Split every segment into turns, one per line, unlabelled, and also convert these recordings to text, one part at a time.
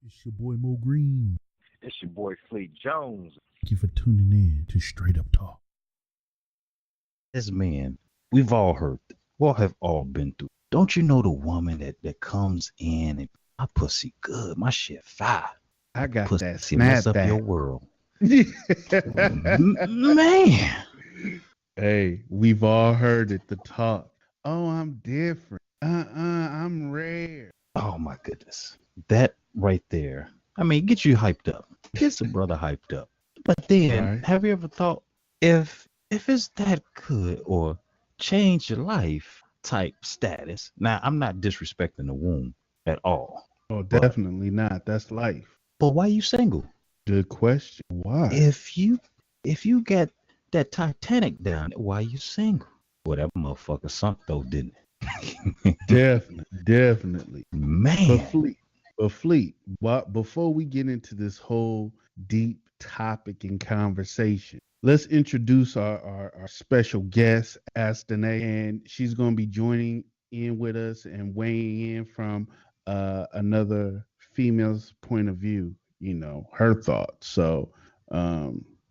It's your boy Mo Green.
It's your boy Fleet Jones.
Thank you for tuning in to Straight Up Talk.
As men, we've all heard, well, have all been through. Don't you know the woman that comes in and my pussy good, my shit fire.
I got
Pussy
that
mess up your
snapback.
world. Man,
Hey, we've all heard it, the talk. Oh, I'm different. I'm rare.
oh my goodness. That right there, I mean, get you hyped up. Gets a brother hyped up. But then,
Right.
have you ever thought if it's that good or change your life type status? Now, I'm not disrespecting the womb at all.
Oh,
But
definitely not. That's life.
but why you single?
Good question. Why?
If you get that Titanic down, why you single? Well, that motherfucker sunk though, didn't it?
Definitely. But
Man,
Fleet, but before we get into this whole deep topic and conversation, let's introduce our special guest, Astane, and she's going to be joining in with us and weighing in from another female's point of view, her thoughts. So,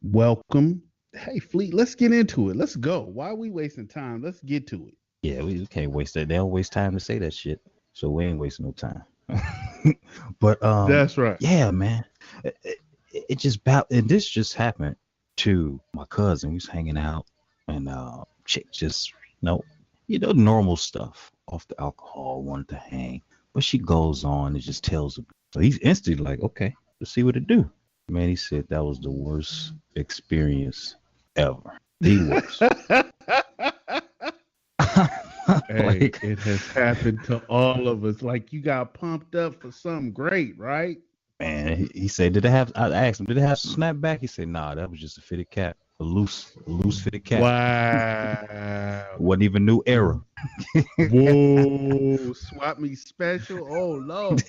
welcome. Hey, Fleet, let's get into it. Let's go. Why are we wasting time? Let's get to it.
yeah, we can't waste that. They don't waste time to say that shit, so we ain't wasting no time. But
That's right.
yeah, man, it just about and this just happened to my cousin. We was hanging out, and chick just normal stuff off the alcohol, wanted to hang, but she goes on and just tells him. So he's instantly like, okay, let's see what it do. Man, he said that was the worst experience ever. The worst.
Hey,
Like,
it has happened to all of us. Like you got pumped up for something great, right?
man, he said, did it have? I asked him, did it have some snapback? He said, nah, that was just a fitted cap, a loose fitted cap.
Wow.
Wasn't even new era.
Whoa. Swap me special. Oh, Lord.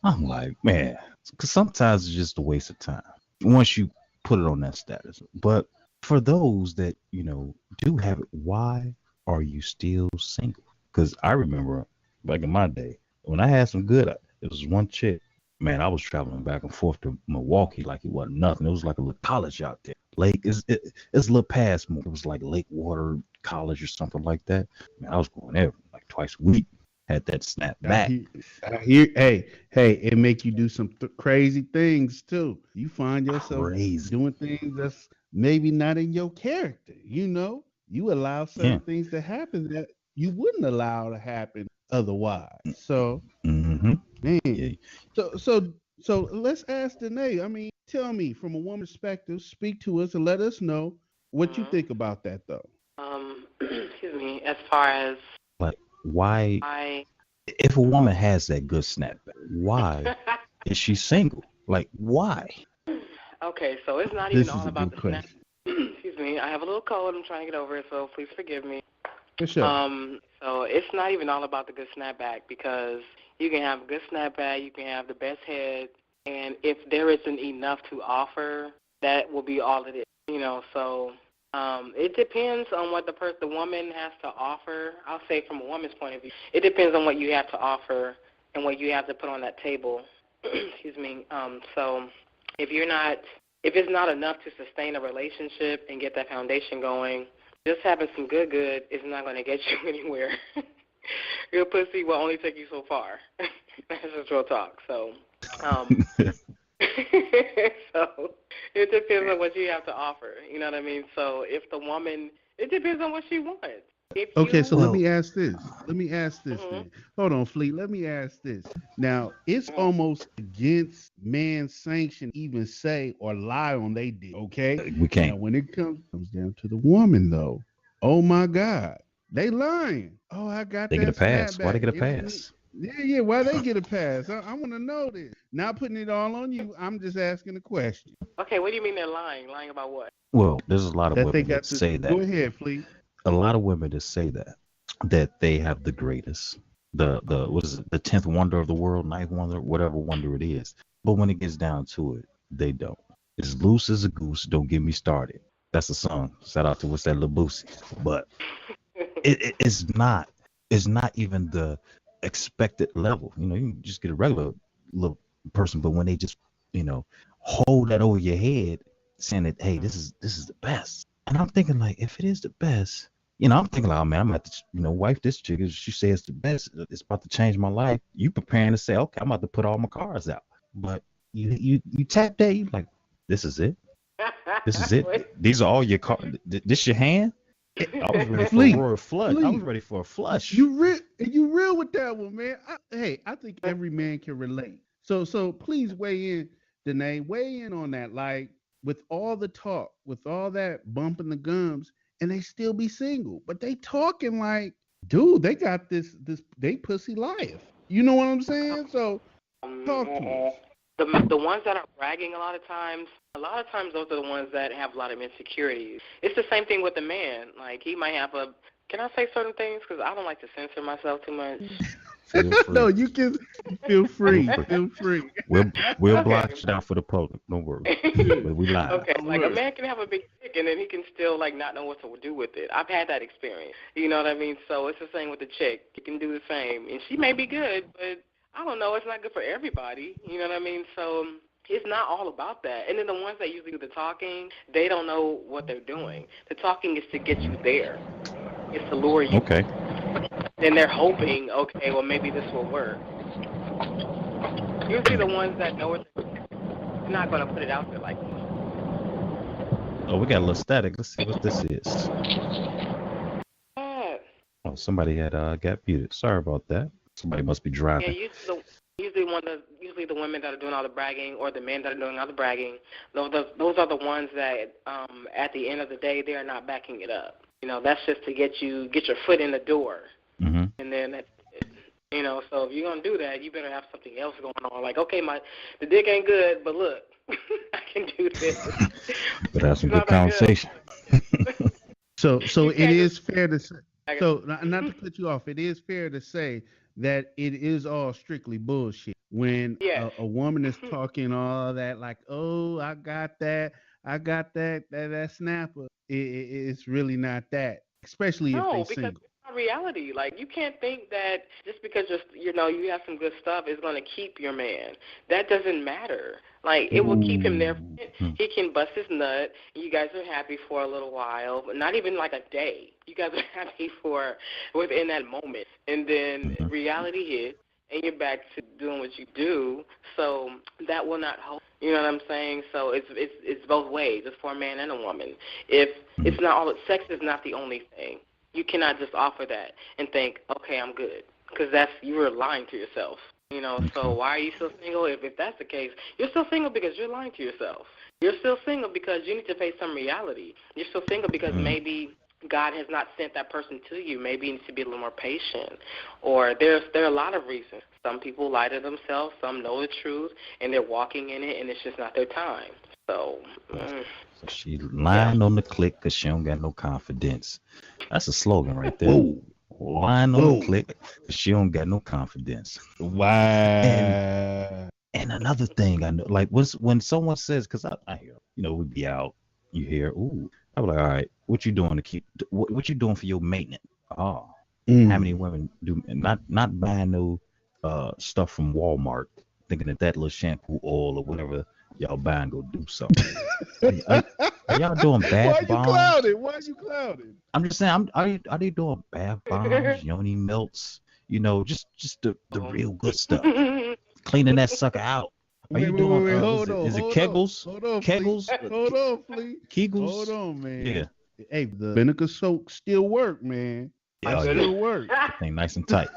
I'm like, man, because sometimes it's just a waste of time once you put it on that status. But for those that, do have it, why are you still single? Because I remember back in my day, when I had some good, it was one chick, man, I was traveling back and forth to Milwaukee like it wasn't nothing. It was like a little college out there. Lake, it's a little past, it was like Lakewater College or something like that. Man, I was going there like twice a week. Had that snap
I
back.
hear, hey, it make you do some crazy things too. You find yourself
Crazy.
doing things that's maybe not in your character. You allow certain
Yeah.
things to happen that you wouldn't allow to happen otherwise. So,
Mm-hmm.
man,
Yeah.
so let's ask Danae. I mean, tell me from a woman's perspective, speak to us and let us know what you think about that, though.
Excuse me, as far as
Like, why,
I,
if a woman has that good snapback, why is she single? Like, why?
okay, so it's not even
This is
all
a
about
good
the snap.
question.
Excuse me, I have a little cold. I'm trying to get over it, so please forgive me.
For sure.
So it's not even all about the good snapback because you can have a good snapback, you can have the best head, and if there isn't enough to offer, that will be all it is. So it depends on what the woman has to offer. I'll say from a woman's point of view, it depends on what you have to offer and what you have to put on that table. Excuse me. So if it's not enough to sustain a relationship and get that foundation going, just having some good is not going to get you anywhere. Good pussy will only take you so far. That's just real talk. So, so it depends on what you have to offer. You know what I mean? So if the woman, it depends on what she wants. If
Okay,
you,
so let me ask this.
Mhm.
Then. Hold on, Fleet. Let me ask this. Now, it's almost against man's sanction even say or lie on they did. Okay.
We
Now,
can't.
when it comes down to the woman, though, oh my God, they lying. Oh, I got
They get a
that
pass. Why they
snapback.
get a
It was me.
pass?
Yeah. Why they get a pass? I want to know this. Not putting it all on you. I'm just asking a question.
okay, what do you mean they're lying? Lying about what?
Well, there's a lot of
That they
women that
got to
say
go
that.
ahead, Fleet.
A lot of women that say that they have the greatest, the what is it, the 10th wonder of the world, ninth wonder, whatever wonder it is. But when it gets down to it, they don't. As loose as a goose. Don't get me started. That's a song. Shout out to what's that, Lil Boosie. But it's not even expected level. You know, you can just get a regular little person, but when they just, you know, hold that over your head, saying that, hey, this is the best. And I'm thinking like, if it is the best, you know, I'm thinking like, oh man, I'm about to, you know, wife this chick. If she says it's the best, it's about to change my life. You preparing to say, okay, I'm about to put all my cards out. But you tap that, you like, this is it. This is it. These are all your cards. This your hand. I was ready for a royal flush. I was ready for a flush.
You real with that one, man. I think every man can relate. So please weigh in, Danae. Weigh in on that. Like, with all the talk, with all that bumping the gums, and they still be single, but they talking like, dude, they got this they pussy life. You know what I'm saying? So talk to us.
The ones that are bragging a lot of times those are the ones that have a lot of insecurities. It's the same thing with the man. Like, he might have can I say certain things? Because I don't like to censor myself too much.
No, you can feel free. Feel free.
We'll block it out for the public. Don't worry. But we live.
Okay, like a man can have a big dick and then he can still like not know what to do with it. I've had that experience. You know what I mean? So it's the same with the chick. You can do the same, and she may be good, but I don't know. It's not good for everybody. You know what I mean? So it's not all about that. And then the ones that usually do the talking, they don't know what they're doing. The talking is to get you there. It's to lure you.
Okay.
Then they're hoping, okay, well, maybe this will work. Usually the ones that know it, they're not going to put it out there like this.
Oh, we got a little static. Let's see what this is. Oh, somebody had got muted. Sorry about that. Somebody must be driving.
Yeah, usually the women that are doing all the bragging, or the men that are doing all the bragging, those are the ones that at the end of the day, they are not backing it up. You know, that's just to get your foot in the door.
Mm-hmm.
And then that's it. You know, so if you're gonna do that, you better have something else going on. Like, okay, the dick ain't good, but look, I can do this.
But have some good conversation.
So it is fair to say. So not to cut you off, it is fair to say that it is all strictly bullshit when a woman is talking all that, like, oh, I got that snapper. It's really not that, especially if they're single.
Because it's not reality. Like, you can't think that just because you have some good stuff is going to keep your man. That doesn't matter. Like, it will keep him there. He can bust his nut. You guys are happy for a little while, but not even like a day. You guys are happy within that moment. And then reality hits, and you're back to doing what you do. So that will not hold. You know what I'm saying? So it's both ways. It's for a man and a woman. If it's not all, sex is not the only thing. You cannot just offer that and think, okay, I'm good, because you're lying to yourself. You know, so why are you still single? If that's the case, you're still single because you're lying to yourself. You're still single because you need to face some reality. You're still single because maybe God has not sent that person to you. Maybe you need to be a little more patient. Or there are a lot of reasons. Some people lie to themselves. Some know the truth, and they're walking in it, and it's just not their time. So
she lying on the click because she don't got no confidence. That's a slogan right there.
Whoa.
Lying on the click because she don't got no confidence.
Wow.
And another thing I know, like, when someone says, because I hear, we be out, you hear, ooh, I'm like, all right, what you doing to keep? What you doing for your maintenance? Oh, how many women do not buying no stuff from Walmart, thinking that little shampoo oil or whatever y'all buying go do something? Are y'all doing bath bombs?
Why you clouded?
I'm just saying, are they doing bath bombs, yoni melts? Just the real good stuff. Cleaning that sucker out. Are you doing? Is it Kegels? Kegels?
Hold on, please.
Kegels?
Hold on, man.
Yeah.
Hey, the vinegar soak still work, man.
Yeah,
still work.
Thing nice and tight.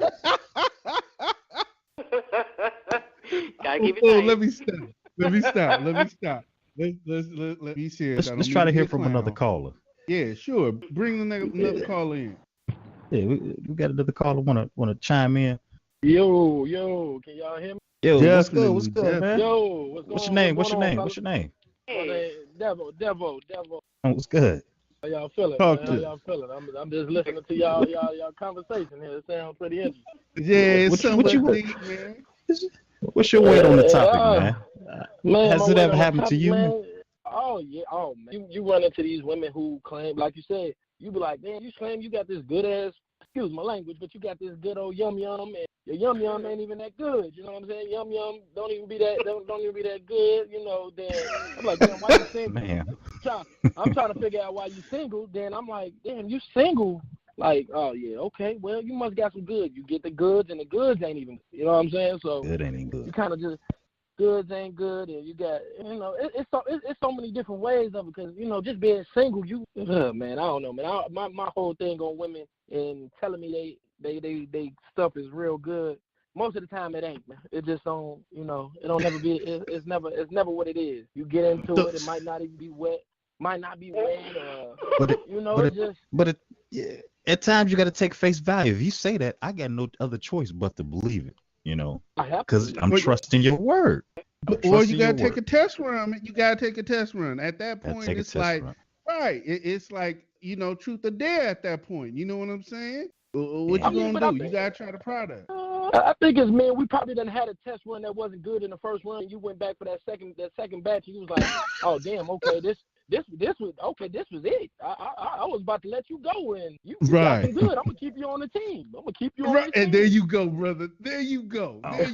Gotta keep it tight.
Let me stop. Let me serious.
Let's try to hear from another caller.
Yeah, sure. Bring another caller in.
Yeah, we got another caller wanna chime in.
Yo, can y'all hear me?
Yo,
Definitely,
what's good, man?
Yo,
What's your name? What's your name?
Hey.
Devo.
What's good?
How y'all feeling? How y'all feeling? I'm just listening to y'all conversation here. It sounds pretty interesting.
Yeah,
what you man? What's your weight on the topic, man? Has it ever happened to you?
Man? Oh yeah, man. You run into these women who claim, like you said, you be like, man, you claim you got this good ass, excuse my language, but you got this good old yum, and your yum yum ain't even that good. You know what I'm saying? Yum yum don't even be that good. You know, then I'm like, damn, why you single?
Man.
I'm trying to figure out why you single. Then I'm like, damn, you single? Like, oh yeah, okay. Well, you must got some good. You get the goods, and the goods ain't even. You know what I'm saying? So
Good ain't even good.
you kind of just goods ain't good, and you got, you know, it's so many different ways of it. Because, you know, just being single, man, I don't know, man. My whole thing on women and telling me they stuff is real good. Most of the time it ain't, man. It just don't, you know, it don't never be. It's never what it is. You get into it, it might not even be wet. Might not be wet.
Yeah. At times you got to take face value. If you say that, I got no other choice but to believe it. You know, because I'm trusting your word.
Or you gotta take a test run. Man. You gotta take a test run. At that point, it's like, right? It's like, you know, truth or dare. At that point, you know what I'm saying? What you gonna do? You gotta try the product.
I think as men, we probably done had a test run that wasn't good in the first run. You went back for that second batch, and you was like, oh damn, okay, this was it. I was about to let you go, and you got some good. I'm gonna keep you on the team.
And there you go, brother. There you go.
I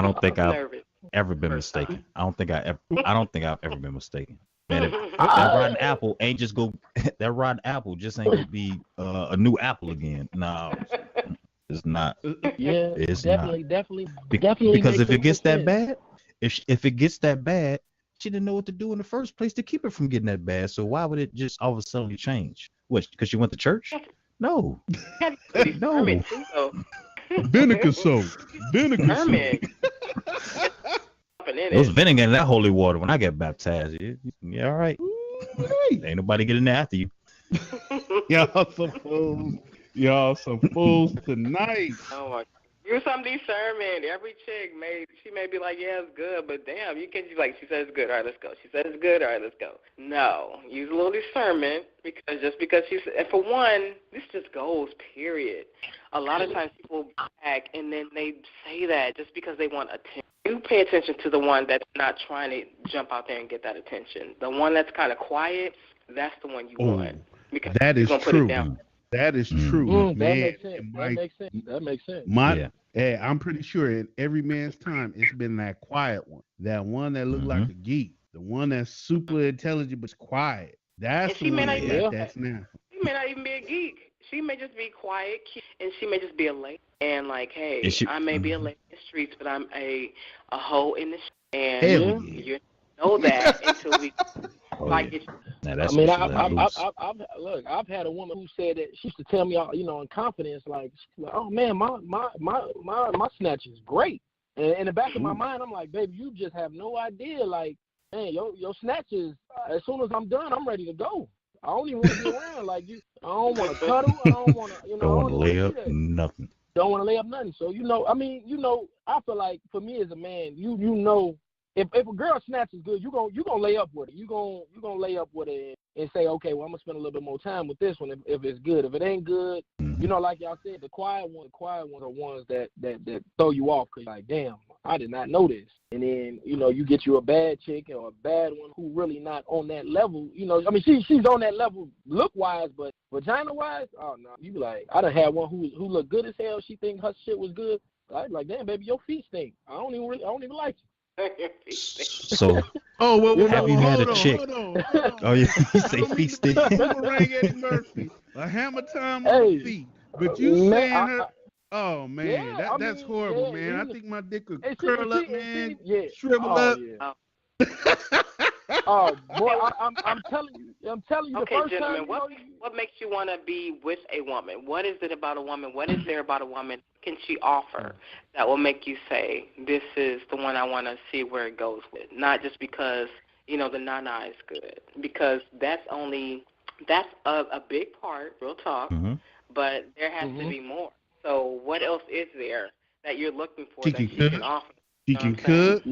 don't think I've ever been mistaken. I don't think I've ever been mistaken. Man, if that rotten apple ain't just go. That rotten apple just ain't gonna be a new apple again. No, it's not.
Yeah,
it's
definitely.
Because if it gets that bad, if it gets that bad, she didn't know what to do in the first place to keep it from getting that bad. So why would it just all of a sudden change? What? Because she went to church? No. No.
Vinegar soap. Vinegar soap.
There was vinegar in that holy water when I got baptized. Yeah, all right. Ain't nobody getting there after you.
Y'all some fools tonight.
Oh my. Use some discernment. Every chick may be like, yeah, it's good, but damn, you can't be like, she said it's good, all right, let's go. She said it's good, all right, let's go. No, use a little discernment, because just because and for one, this just goes, period. A lot of times people back and then they say that just because they want attention. You pay attention to the one that's not trying to jump out there and get that attention. The one that's kind of quiet, that's the one you want. Because
that is true. That is true.
Man, that makes sense.
I'm pretty sure in every man's time, it's been that quiet one. That one that looked like a geek. The one that's super intelligent but quiet. That's the one that's now.
She may not even be a geek. She may just be quiet, and she may just be a lady. And like, hey, I may be a lady in the streets, but I'm a hoe in the streets. And you know that until we get you.
I've had a woman who said that she used to tell me, you know, in confidence, like, oh man, my snatch is great. And in the back of my mind, I'm like, baby, you just have no idea. Like, man, your snatch is, as soon as I'm done, I'm ready to go. I don't even want to be around like you. I don't want to cuddle. I don't want to,
don't want to lay up nothing.
Don't want to lay up nothing. So, you know, I feel like for me as a man, you know, if a girl snatches good, you gonna lay up with her. You gonna lay up with her and say, okay, well, I'm gonna spend a little bit more time with this one if it's good. If it ain't good, you know, like y'all said, the quiet ones are ones that throw you off, because like, damn, I did not know this. And then, you know, you get you a bad chick or a bad one who really not on that level. You know, I mean, she's on that level look wise, but vagina wise, oh no, you be like, I done had one who looked good as hell. She think her shit was good. I'd be like, damn, baby, your feet stink. I don't even like you.
So,
have you
had a chick?
Hold on.
Oh, yeah, you say feet stink.
Boomerang Eddie Murphy, a hammer time on the feet. But you saying her? Oh man, that's horrible, man. I think my dick would curl up, man, shrivel up.
Yeah.
Oh boy, I'm telling you.
Okay,
the first
gentlemen,
time,
what makes you want to be with a woman? What is it about a woman? What is there about a woman? What can she offer that will make you say, this is the one I want to see where it goes with? Not just because, you know, the nana is good, because that's a big part, real talk, but there has to be more. So what else is there that you're looking for that she can offer?
She can cook.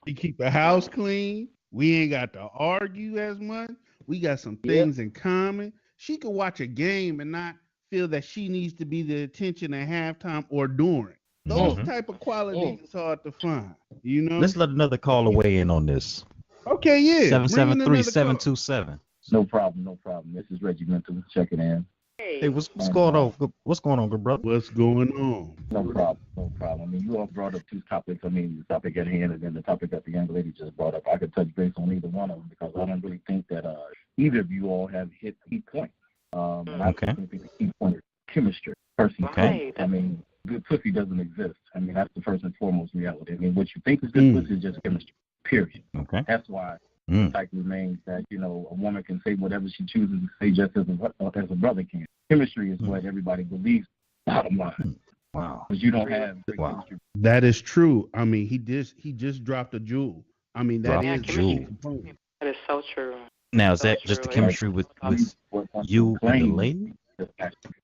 She keep the house clean. We ain't got to argue as much. We got some things in common. She can watch a game and not feel that she needs to be the attention at halftime or during. Those type of qualities is hard to find. You know.
Let's let another caller weigh in on this.
Okay, yeah.
773-727.
No problem. This is Reggie Mental checking in.
Hey,
Hey, what's going on? What's going on, good brother?
What's going on?
No problem. No problem. I mean, you all brought up two topics. I mean, the topic at hand and then the topic that the young lady just brought up. I could touch base on either one of them because I don't really think that either of you all have hit the key point. And I think the key point is chemistry. Person.
Right.
I mean, good pussy doesn't exist. I mean, that's the first and foremost reality. I mean, what you think is good pussy is just chemistry. Period.
Okay.
That's why the fact remains that, you know, a woman can say whatever she chooses to say just as a brother can. Chemistry is what everybody believes, bottom line.
Wow.
Because you don't have chemistry.
That is true. I mean, he just dropped a jewel. I mean, that
Dropped
is
a jewel.
That is so true.
Now, is
So
that just the
true.
chemistry with you and the lady?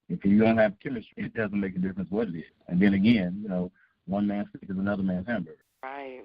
If you don't have chemistry, it doesn't make a difference what it is. And then again, you know, one man's steak is another man's hamburger.
Right.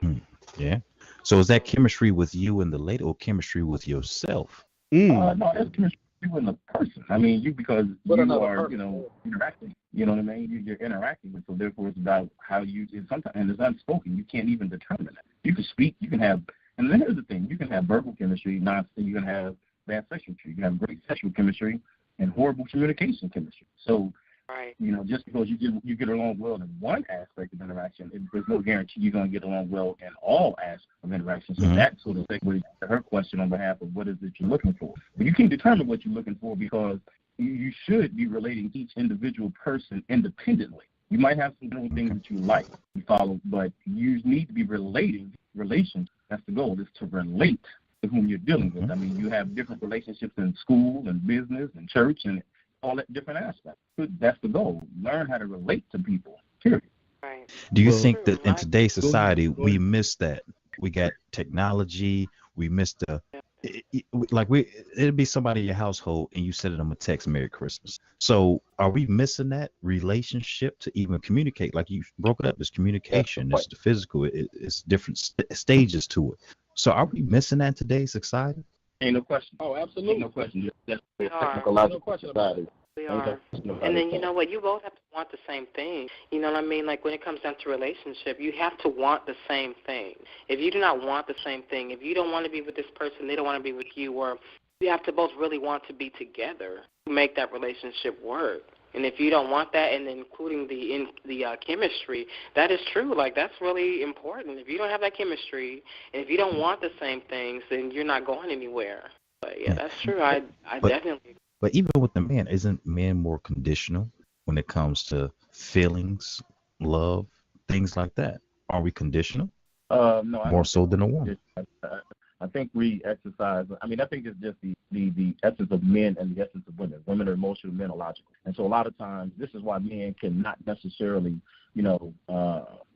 Yeah. So is that chemistry with you and the lady or chemistry with yourself?
No, that's chemistry with the person. I mean, because
But
you
another
are,
person.
you know, interacting. You know what I mean? You're interacting with, so therefore it's about how you. Sometimes, and it's unspoken. You can't even determine that. You can speak. You can have, and then here's the thing: you can have verbal chemistry. You can have bad sexual chemistry. You can have great sexual chemistry and horrible communication chemistry. So.
Right.
You know, just because you get along well in one aspect of interaction, there's no guarantee you're going to get along well in all aspects of interaction. So that sort of segues to her question on behalf of what is it you're looking for. But you can't determine what you're looking for because you should be relating each individual person independently. You might have some general things that you like, you follow, but you need to be relating relations. That's the goal, is to relate to whom you're dealing with. I mean, you have different relationships in school and business and church and all that different aspects. That's the goal. Learn how to relate to people, period.
Right.
Do you
Well,
think that in today's
Go
society
ahead.
we miss that? We got technology. We miss it'd be somebody in your household and you send them a text, "Merry Christmas." So are we missing that relationship to even communicate? Like you broke it up. It's communication. It's the physical. It's different stages to it. So are we missing that in today's society?
Ain't no question.
Oh,
Ain't
absolutely.
no question. That's
We are.
technological
No question about it.
We are. And then, you know what, you both have to want the same thing. You know what I mean? Like when it comes down to relationship, you have to want the same thing. If you do not want the same thing, if you don't want to be with this person, they don't want to be with you, or you have to both really want to be together to make that relationship work. And if you don't want that, and including the chemistry, that is true. Like, that's really important. If you don't have that chemistry, and if you don't want the same things, then you're not going anywhere. But, yeah, that's true. I definitely.
But even with the man, isn't men more conditional when it comes to feelings, love, things like that? Are we conditional?
No,
More so than a woman.
I think we exercise. I mean, I think it's just the essence of men and the essence of women. Women are emotional, men are logical, and so a lot of times this is why men cannot necessarily,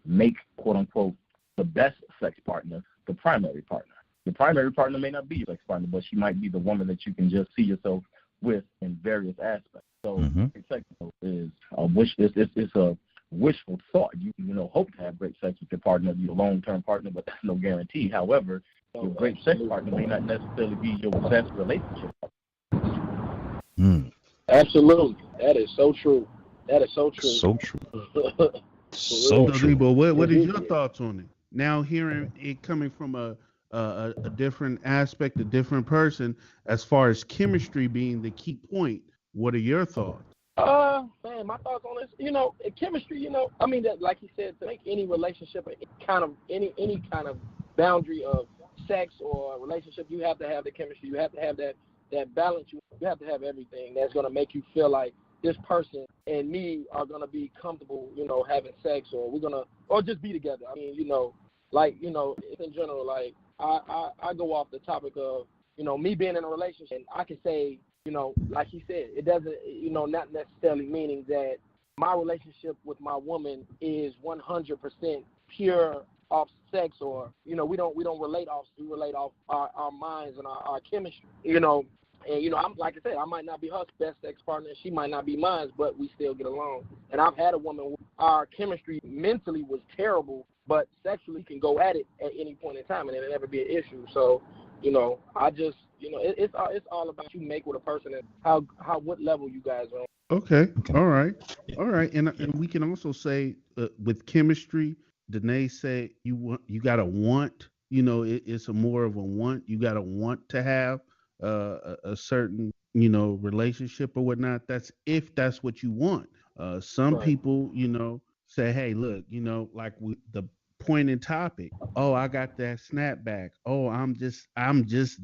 make quote unquote the best sex partner the primary partner. The primary partner may not be your sex partner, but she might be the woman that you can just see yourself with in various aspects. So sex is a wish. It's a wishful thought. You hope to have great sex with your partner, your long-term partner, but that's no guarantee. However, your great sex partner may not necessarily be your best relationship partner.
Absolutely. That is so true. That is so true.
So true. So
So,
true.
Debo, what is your thoughts on it? Now hearing it coming from a different aspect, a different person, as far as chemistry being the key point, what are your thoughts?
Man, my thoughts on this, chemistry, I mean, that, like you said, to make any relationship, any kind of boundary of sex or relationship, you have to have the chemistry. You have to have that balance. You have to have everything that's going to make you feel like this person and me are going to be comfortable, having sex, or we're going to, or just be together. I mean, in general, like, I go off the topic of, me being in a relationship, and I can say, like he said, it doesn't, not necessarily meaning that my relationship with my woman is 100% pure off sex, or, we don't relate off, we relate off our minds and our chemistry, and, I'm, like I said, I might not be her best sex partner, she might not be mine, but we still get along. And I've had a woman where our chemistry mentally was terrible, but sexually can go at it at any point in time, and it'll never be an issue. So, I just, it's all about you make with a person and what level you guys are on.
Okay. All right. And we can also say with chemistry, Danae said you gotta want. It's a more of a want. You gotta want to have a certain relationship or whatnot. That's if that's what you want. Some
Right.
people, say, hey, look, like with the point in topic. Oh, I got that snapback. Oh, I'm just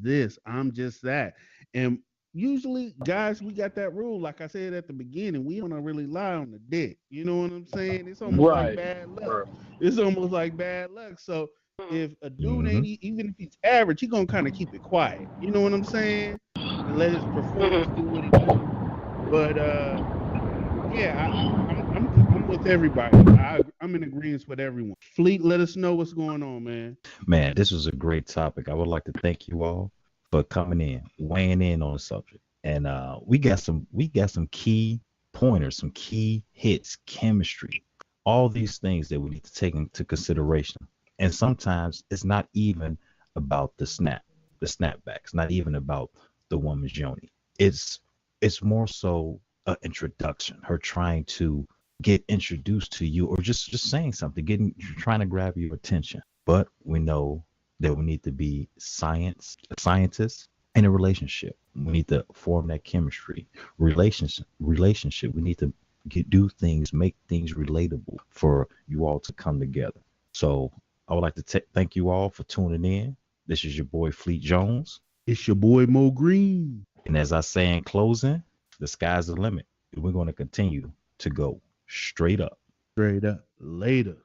this. I'm just that. And usually, guys, we got that rule. Like I said at the beginning, we don't really lie on the dick. You know what I'm saying? It's almost like
Right.
bad luck.
Right.
It's almost like bad luck. So if a dude
Hmm.
even if he's average, he gonna kind of keep it quiet. You know what I'm saying? And let his performance do what it do. But yeah, I'm with everybody. I'm in agreement with everyone. Fleet, let us know what's going on, man.
Man, this was a great topic. I would like to thank you all for coming in, weighing in on the subject. And we got some key pointers, some key hits, chemistry, all these things that we need to take into consideration. And sometimes it's not even about the snapback. It's not even about the woman's yoni. It's more so an introduction, her trying to get introduced to you, or just saying something, trying to grab your attention. But we know that we need to be scientists in a relationship. We need to form that chemistry, relationship. We need to do things, make things relatable for you all to come together. So I would like to thank you all for tuning in. This is your boy Fleet Jones.
It's your boy Mo Green.
And as I say in closing, the sky's the limit. We're going to continue to go straight up.
Straight up. Later.